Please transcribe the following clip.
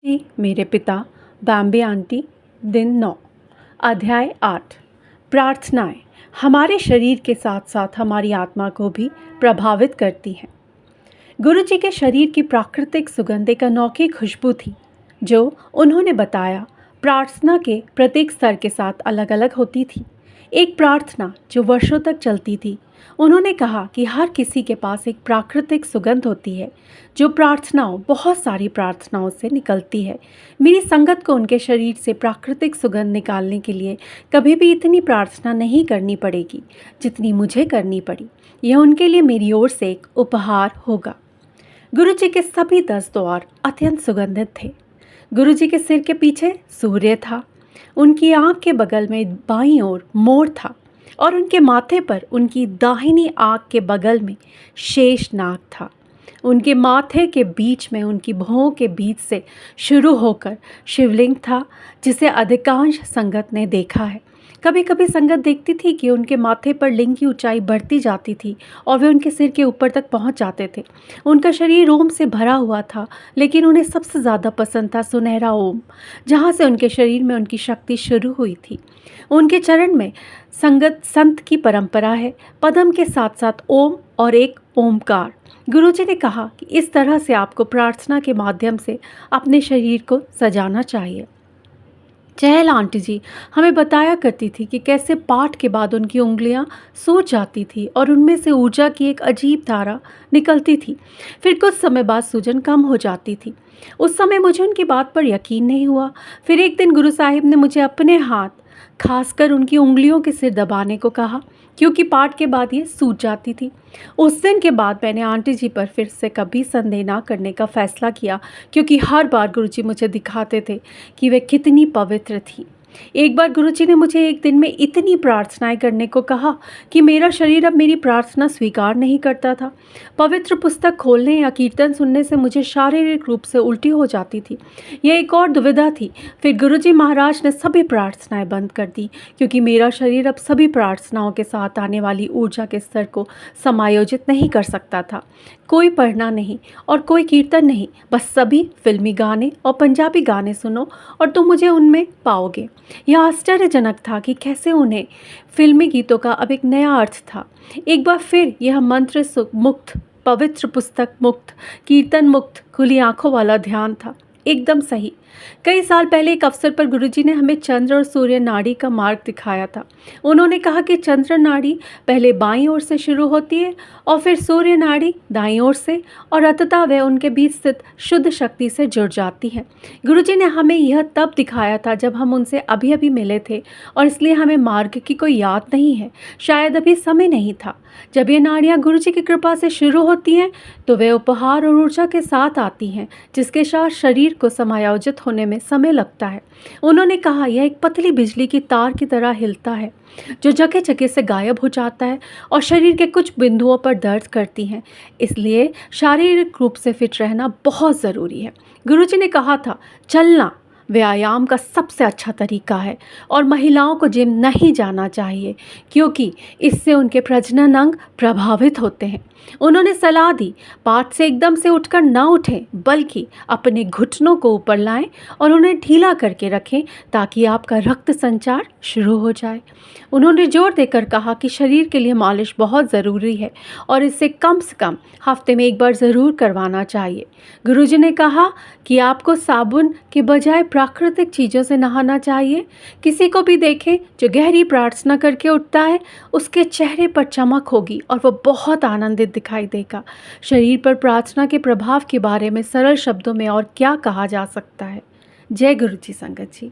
जी मेरे पिता बॉम्बे आंटी। दिन 9। अध्याय 8। प्रार्थनाएं हमारे शरीर के साथ साथ हमारी आत्मा को भी प्रभावित करती हैं। गुरु जी के शरीर की प्राकृतिक सुगंध एक अनोखी खुशबू थी जो उन्होंने बताया प्रार्थना के प्रत्येक स्तर के साथ अलग अलग होती थी। एक प्रार्थना जो वर्षों तक चलती थी। उन्होंने कहा कि हर किसी के पास एक प्राकृतिक सुगंध होती है जो बहुत सारी प्रार्थनाओं से निकलती है। मेरी संगत को उनके शरीर से प्राकृतिक सुगंध निकालने के लिए कभी भी इतनी प्रार्थना नहीं करनी पड़ेगी जितनी मुझे करनी पड़ी। यह उनके लिए मेरी ओर से एक उपहार होगा। गुरुजी के सभी 10 द्वार अत्यंत सुगंधित थे। गुरुजी के सिर के पीछे सूर्य था, उनकी आंख के बगल में बाईं ओर मोर था और उनके माथे पर उनकी दाहिनी आंख के बगल में शेषनाग था। उनके माथे के बीच में उनकी भौं के बीच से शुरू होकर शिवलिंग था जिसे अधिकांश संगत ने देखा है। कभी कभी संगत देखती थी कि उनके माथे पर लिंग की ऊंचाई बढ़ती जाती थी और वे उनके सिर के ऊपर तक पहुंच जाते थे। उनका शरीर ओम से भरा हुआ था, लेकिन उन्हें सबसे ज़्यादा पसंद था सुनहरा ओम, जहां से उनके शरीर में उनकी शक्ति शुरू हुई थी। उनके चरण में संत की परंपरा है, पद्म के साथ साथ ओम और एक ओमकार। गुरुजी ने कहा कि इस तरह से आपको प्रार्थना के माध्यम से अपने शरीर को सजाना चाहिए। चहल आंटी जी हमें बताया करती थी कि कैसे पाठ के बाद उनकी उंगलियां सूज जाती थी और उनमें से ऊर्जा की एक अजीब धारा निकलती थी। फिर कुछ समय बाद सूजन कम हो जाती थी। उस समय मुझे उनकी बात पर यकीन नहीं हुआ। फिर एक दिन गुरु साहिब ने मुझे अपने हाथ खासकर उनकी उंगलियों के सिर दबाने को कहा, क्योंकि पाठ के बाद ये सूज जाती थी। उस दिन के बाद मैंने आंटी जी पर फिर से कभी संदेह ना करने का फैसला किया, क्योंकि हर बार गुरुजी मुझे दिखाते थे कि वे कितनी पवित्र थी। एक बार गुरुजी ने मुझे एक दिन में इतनी प्रार्थनाएं करने को कहा कि मेरा शरीर अब मेरी प्रार्थना स्वीकार नहीं करता था। पवित्र पुस्तक खोलने या कीर्तन सुनने से मुझे शारीरिक रूप से उल्टी हो जाती थी। यह एक और दुविधा थी। फिर गुरुजी महाराज ने सभी प्रार्थनाएं बंद कर दी, क्योंकि मेरा शरीर अब सभी प्रार्थनाओं के साथ आने वाली ऊर्जा के स्तर को समायोजित नहीं कर सकता था। कोई पढ़ना नहीं और कोई कीर्तन नहीं, बस सभी फिल्मी गाने और पंजाबी गाने सुनो और तुम मुझे उनमें पाओगे। यह आश्चर्यजनक था कि कैसे उन्हें फिल्मी गीतों का अब एक नया अर्थ था। एक बार फिर यह मंत्र मुक्त, पवित्र पुस्तक मुक्त, कीर्तन मुक्त, खुली आंखों वाला ध्यान था। एकदम सही। कई साल पहले एक अवसर पर गुरुजी ने हमें चंद्र और सूर्य नाड़ी का मार्ग दिखाया था। उन्होंने कहा कि चंद्र नाड़ी पहले बाईं ओर से शुरू होती है और फिर सूर्य नाड़ी दाईं ओर से, और अंततः वह उनके बीच स्थित शुद्ध शक्ति से जुड़ जाती है। गुरुजी ने हमें यह तब दिखाया था जब हम उनसे अभी अभी मिले थे, और इसलिए हमें मार्ग की कोई याद नहीं है। शायद अभी समय नहीं था। जब ये नाड़ियाँ गुरुजी की कृपा से शुरू होती हैं तो वे उपहार और ऊर्जा के साथ आती हैं, जिसके साथ शरीर को समायोजित होने में समय लगता है। उन्होंने कहा यह एक पतली बिजली की तार की तरह हिलता है जो जगह जगह से गायब हो जाता है और शरीर के कुछ बिंदुओं पर दर्द करती हैं। इसलिए शारीरिक रूप से फिट रहना बहुत ज़रूरी है। गुरुजी ने कहा था चलना व्यायाम का सबसे अच्छा तरीका है और महिलाओं को जिम नहीं जाना चाहिए, क्योंकि इससे उनके प्रजनन अंग प्रभावित होते हैं। उन्होंने सलाह दी पाठ से एकदम से उठकर ना उठें, बल्कि अपने घुटनों को ऊपर लाएं और उन्हें ढीला करके रखें ताकि आपका रक्त संचार शुरू हो जाए। उन्होंने जोर देकर कहा कि शरीर के लिए मालिश बहुत ज़रूरी है और इसे कम से कम हफ्ते में एक बार ज़रूर करवाना चाहिए। गुरुजी ने कहा कि आपको साबुन के बजाय प्राकृतिक चीज़ों से नहाना चाहिए। किसी को भी देखें जो गहरी प्रार्थना करके उठता है, उसके चेहरे पर चमक होगी और वह बहुत आनंदित दिखाई देगा। शरीर पर प्रार्थना के प्रभाव के बारे में सरल शब्दों में और क्या कहा जा सकता है। जय गुरु जी संगत जी।